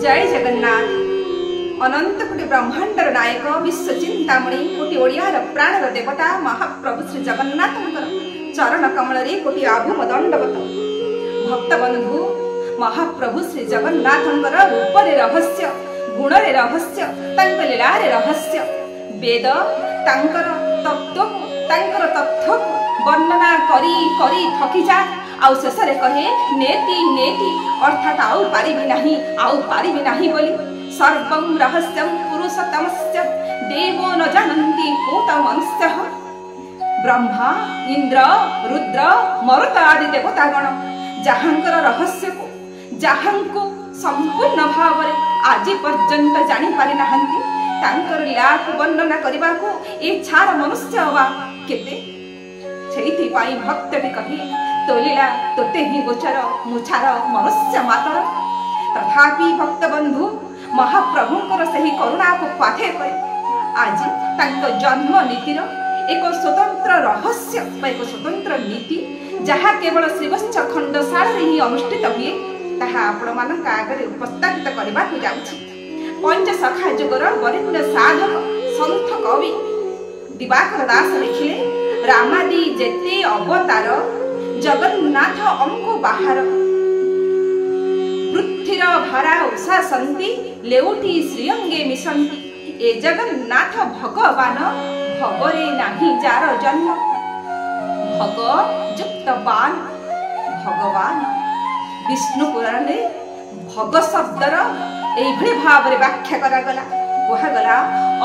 जय जगन्नाथ। अनंत कोटि ब्रह्मांडर नायक विश्व चिंतामणि कोटि ओडियार प्राणर देवता महाप्रभु श्री जगन्नाथ चरण कमल कोटि आभूम दंडवत। भक्त बंधु महाप्रभु श्री जगन्नाथ रूप रहस्य गुण रहस्य लीला रहस्य वेद तत्व वर्णना करी करी थकी जाए आउ शेष कहे नेति नेति अर्थात आउ पारिबी नाही बोली सर्वं रहस्यं पुरुषोत्तमस्य देवो न जानन्ति कोत मनुष्यः। ब्रह्मा इंद्र रुद्र मरुत आदि देवतागण जहांकर रहस्य को जहांको संपूर्ण भाव आज पर्यंत जानी पारि नाहंती तांकर लीला को वर्णना करबा को ए छार मनुष्य हवा केते छैथि पाई भक्तटी कही तो लीला तोते ही गोचर मुछार मनुष्य मातर। तथापि भक्त बंधु महाप्रभुंकर सही करुणा को पाथे कर आज तांको जन्म नीतिर एक स्वतंत्र रहस्य एक स्वतंत्र नीति जहा केवल श्रीवत्स खंडशाला ही अनुष्ठित हुए ताहा आपण मानक आगे उपस्थापित करबा को जाउछि। पंच सखा जुगर वरिष्ठ साधक संत कवि दिवाकर दास लिखिले रामादि जेते अवतार जगन्नाथ अंको बाहर पृथ्वीर भारा उषा संति लेउठी श्रीअंगे मिशंति ए जगन्नाथ भगवान भगरे नाही जार जन्म भग युक्तवान भगवान। विष्णु पुराण भग शब्दर एभଳି भाव व्याख्या करागला कहगला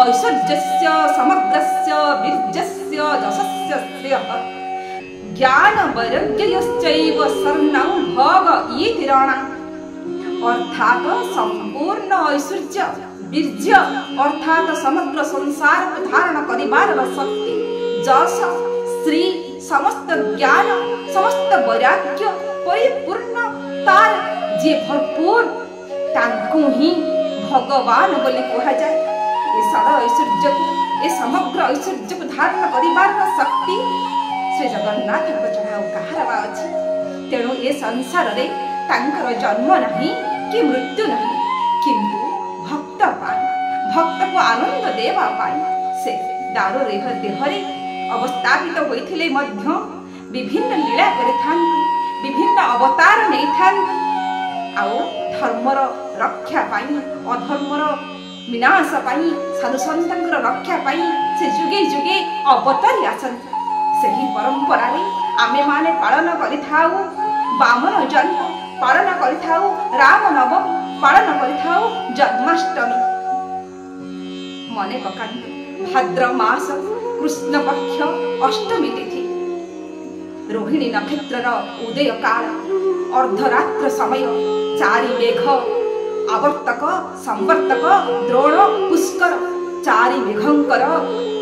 ऐश्वर्यस्य समग्रस्य वीर्यस्य यशस्य श्रेयः ज्ञान वैराग्यश्चैव शरणं भग इति रणा अर्थात संपूर्ण ऐश्वर्य वीर्य अर्थात समग्र संसार को धारण करिबार शक्ति जश श्री समस्त ज्ञान समस्त वैराग्य परिपूर्ण तार जे भरपूर तांको ही भगवान बोली कहा जाए। ए सारा ऐश्वर्य को ए समग्र ऐश्वर्य को धारण करिबार शक्ति श्री जगन्नाथ कहार अच्छी तेणु ए संसार रे तांकर जन्म नहीं कि मृत्यु नहीं किंतु भक्त भक्त को आनंद देवा से दारू देहरे अवस्थापित होइथिले मध्य विभिन्न लीला करिथांती विभिन्न अवतार नैथांती आउ धर्मर रक्षा पाई अधर्मर विनाश पाई साधु संतंकर रक्षा पाई से जुगे जुगे अवतारी आसंती। सही परंपरा रे आमे माने पालन करिथाउ बामन जन्म पालन करिथाउ राम नवमी पालन करिथाउ जन्माष्टमी मने पकांती भाद्र मास कृष्ण पक्ष अष्टमी तिथि रोहिणी नक्षत्र उदय काल अर्धरात्र समय चारि मेघ आवर्तक संवर्तक द्रोण पुष्कर चारि मेघंकर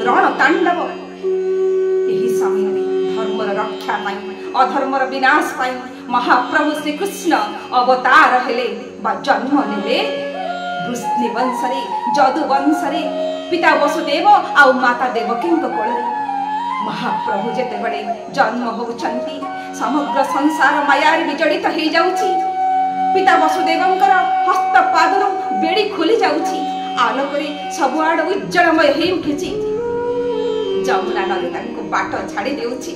रण तांडव यही समय धर्मर रक्षा पाई अधर्मर विनाश पाई महाप्रभु श्री कृष्ण अवतार हेले बा जन्म नेले वृष्णि वंशरे जदु वंशरे पिता वसुदेव आउ माता देवकी कोल महाप्रभु जेते बड़े जन्म होउछंती समग्र संसार मायार विजड़ित हो जाउछि। पिता वसुदेवंकर हस्त पादर बेड़ी खोली जाउछि आलोकरे सबुआड़ उज्जवलमय हो उठिछि जमुना नदी तांको बाट छाड़ी देउछि।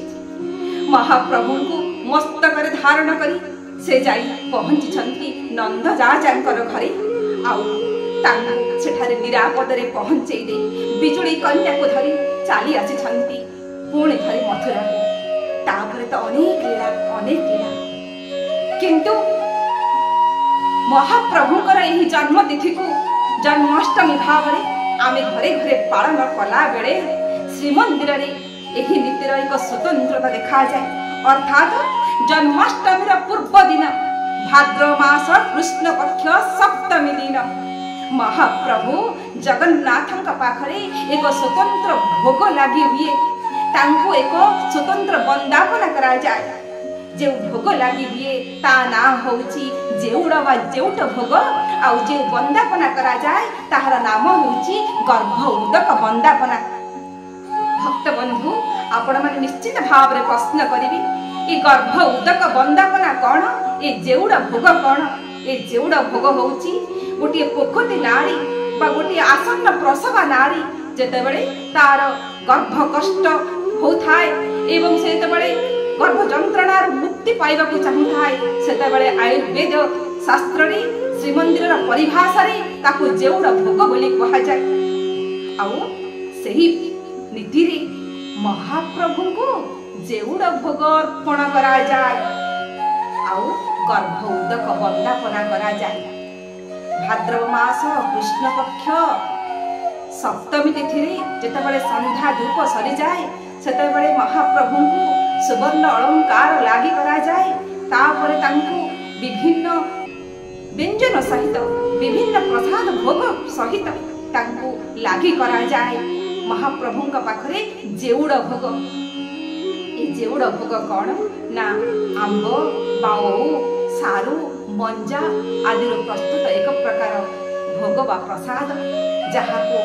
महाप्रभु को मस्तक धारण करी से जाई पहुंची छंती नंद राजांकर घरे आउ तांको सेठारे निरापद रे पहुंचई दे बिजुली कन्या को धरी चाली आसी छंती पुणी धरी मथुरा तापरे तो अनेक लीला किंतु महाप्रभुकर यही जन्म तिथि को जन्माष्टमी भाव में आमे घरे घरे पालन कला बेले श्रीमंदिर रे यही नीतिर एक स्वतंत्रता देखा जाए अर्थात जन्माष्टमी पूर्व दिन भाद्र मास कृष्ण पक्ष सप्तमी दिन महाप्रभु जगन्नाथ पाखरे एक स्वतंत्र भोग लगी हुए तांको एक स्वतंत्र वंदापना करा जाए जे भोग लगी हुए ता ना होउची जेउड़ वा जेउट भोग आउ जे वंदापना करा जाए ताहार नाम होउची गर्भ उदक वंदापना। भक्त बंधु आपण माने निश्चित भाव रे प्रश्न करिबी ए गर्भ उदक वंदापना कौन ए जेउड़ भोग कौन ए जेउड़ भोग होउची गोटे पोखती नारी बा गोटे आसन्न प्रसवा नारी जेतेबेले तार गर्भ कष्ट होउथाय एवं सेतेबेले गर्भ जंत्रणार मुक्ति पाइबाकू चाहुथाय सेतेबेले आयुर्वेद शास्त्र रे श्रीमंदिर परिभाषा रे ताकू जेउड़ भोग बोली कहा जाय। आउ सही नीति रे महाप्रभु को जेउड़ भोग अर्पण करा जाय आउ गर्भ उदक वंदापना करा जाय। भाद्रव मास कृष्ण पक्ष सप्तमी तिथि रे जेतेबेले संध्या धूप सरी जाए सेतेबेले महाप्रभु को सुवर्ण अलंकार लागि करा जाए तापरे तांको विभिन्न व्यंजन सहित विभिन्न प्रसाद भोग सहित तांको लागि करा जाए। महाप्रभु का पाखरे जेउड़ भोग ए जेउड़ भोग कौन ना आंब बाओ सारू मंजा आदि प्रस्तुत एक प्रकार भोग बा प्रसाद जहाँ को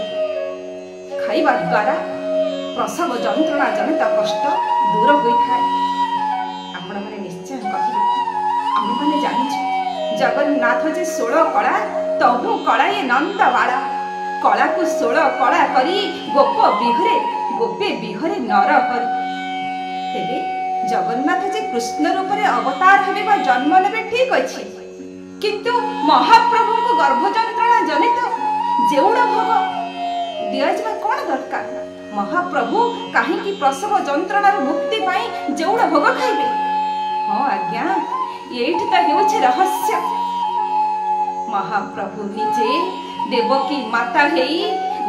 खाइबा द्वारा प्रसव जंत्रणा जनित कष्ट दूर होता है। आपण माने निश्चय कहिबे आम माने जानिछु जगन्नाथ जे 16 कला तहु कला ये नंद बाला कला को 16 कला करी गोपे बिहरे नर करी तेबे जगन्नाथ जे कृष्ण रूप रे अवतार हेबे बा जन्म नेबे ठीक अछि किंतु महाप्रभु को गर्भ जंत्रणा जनित जेउड़ भोग दिया जबा कोन दरकार महाप्रभु काहे की प्रसव जंत्रणा मुक्ति पाई जेउड़ भोग खाइबे। हां आज्ञा एठी त हेउछे रहस्य महाप्रभु निजे देवकी माता हेई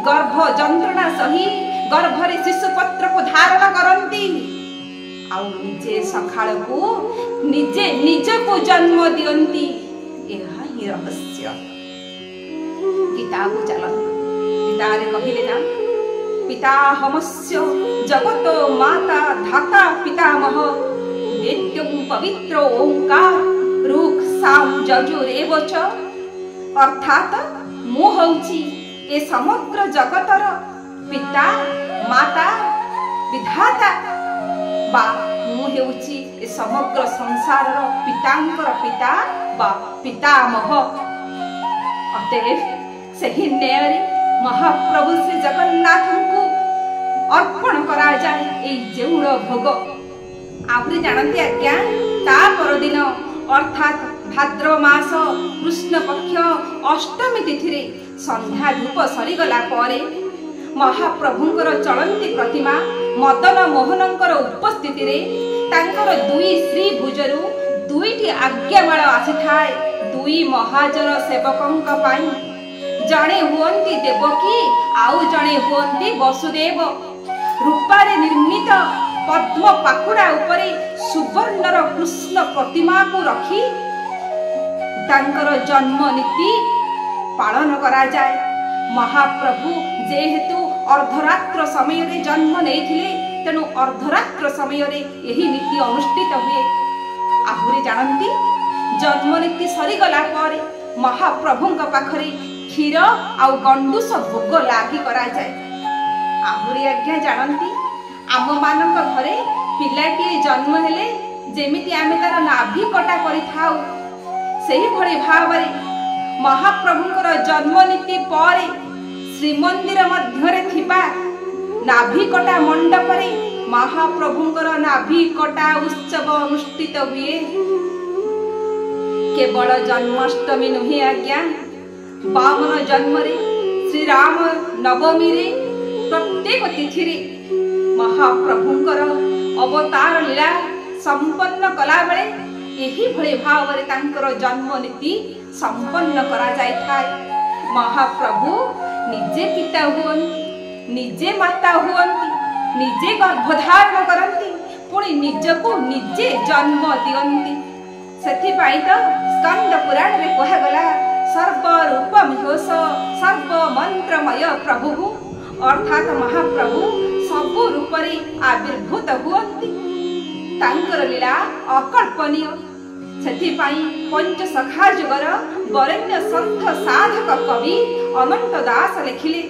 गर्भ जंत्रणा सही गर्भरे शिशुपत्र को धारण करंती आउ निजे सखाल को निजे को जन्म दियंती एहा ही रहस्य। गीता को चलत गीता रे कहिले ना पिताहमस्य जगतो माता धाता पितामह नित्यं पवित्र ओंकार रुक् साम यजुरेव च अर्थात मु हउची ए समग्र जगतर पिता माता विधाता बा मु हेउची ए समग्र संसारर पितांकर पिता बा पितामह। अतएव सही न्याय महाप्रभु श्री जगन्नाथ को अर्पण करा जाए ए जेउड़ भोग। आपरे जानते आज्ञा ता परदिन अर्थात भाद्रव मास कृष्ण पक्ष अष्टमी तिथि रे संध्या धूप सरी गला परे महाप्रभुंकर चलंती प्रतिमा मदन मोहनंकर उपस्थिति रे तांकर दुई श्री भुजरु दुईटी आज्ञामाल आसीथाय दुई महाजन सेवकंक पाई जणे हुअंती देवकी आउ जणे हुअंती वसुदेव रूपारे निर्मित पद्म पाकुड़ा उपरे सुवर्णर कृष्ण प्रतिमा को रखी तांकर जन्म नीति पालन करा जाए। महाप्रभु जेहेतु अर्धरात्र समय रे जन्म नेथिले तेनु अर्धरात्र समय रे एही नीति अनुष्ठित हुए। आहुरी जानंती जन्म नीति सरी गला परे महाप्रभुंक पाखरे क्षीर आउ गंडूस भोग लागि करा जाए। आहुरी आज्ञा जानंती आम मानक घरे पिलाटी जन्म हेले जेमिति आमे तार नाभि कटा करि थाउ सेही भଳି भावरे महाप्रभुंकर जन्म नीति परे श्रीमंदिर मध्यरे थिबा नाभि कटा मंडप रे महाप्रभुंकर नाभि कटा उत्सव अनुष्ठित हुए। केवल जन्माष्टमी नुहे आज्ञा बामन जन्म रे श्री राम नवमी रे प्रत्येक तिथि रे महाप्रभुंकर अवतार लीला संपन्न कला बेले एही भଳି भावरे तांकर जन्म नीति संपन्न करा जाय थाय। महाप्रभु निजे पिता हुअन्ति निजे माता हुअन्ति निजे गर्भधारण करन्ति पुणी निजको निजे जन्म दियन्ति। सेथि पाई तो स्कंद पुराण रे कहा गला सर्व रूपम ह्योस सर्व मंत्रमय प्रभु अर्थात महाप्रभु सबु रूप रे आविर्भूत हुअन्ति तांकर लीला अकल्पनीय। सेथि पाई पंच सखा जुगर वरेण्य संत साधक कवि अनंत दास लिखिले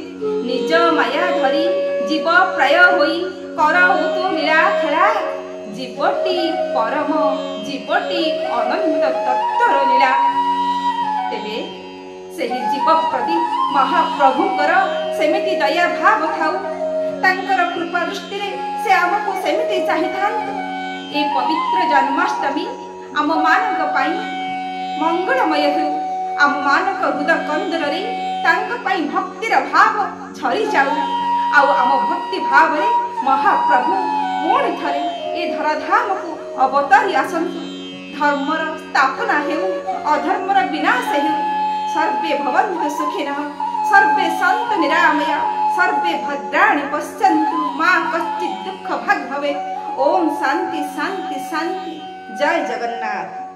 निज माया धरी जीव प्राय होई करहुतु लीला खेला जीवटी परम जीवटी अनंत तत्तर लीला। तेबे सही जीव प्रति महाप्रभुकर सेमिति दया भाव थाउ तांकर कृपा दृष्टि रे से आमको सेमिति चाहिथांत। ए पवित्र जन्माष्टमी आम मानक पाई मंगलमय हो। आम मानक हृदय कंदर रे तांक पाई भक्तिर भाव झरी जाऊ। आउ आम भक्ति भाव रे महाप्रभु पुणी थरे ए धराधाम को अवतारी आसन्तु। धर्मर स्थापना हेउ अधर्मर विनाश हेउ। सर्वे भवन्तु सुखिनः सर्वे सन्तु निरामया सर्वे भद्राणि पश्यन्तु मा कश्चित् दुःख भाग् भवेत्। ओम शांति शांति शांति। जय जगन्नाथ।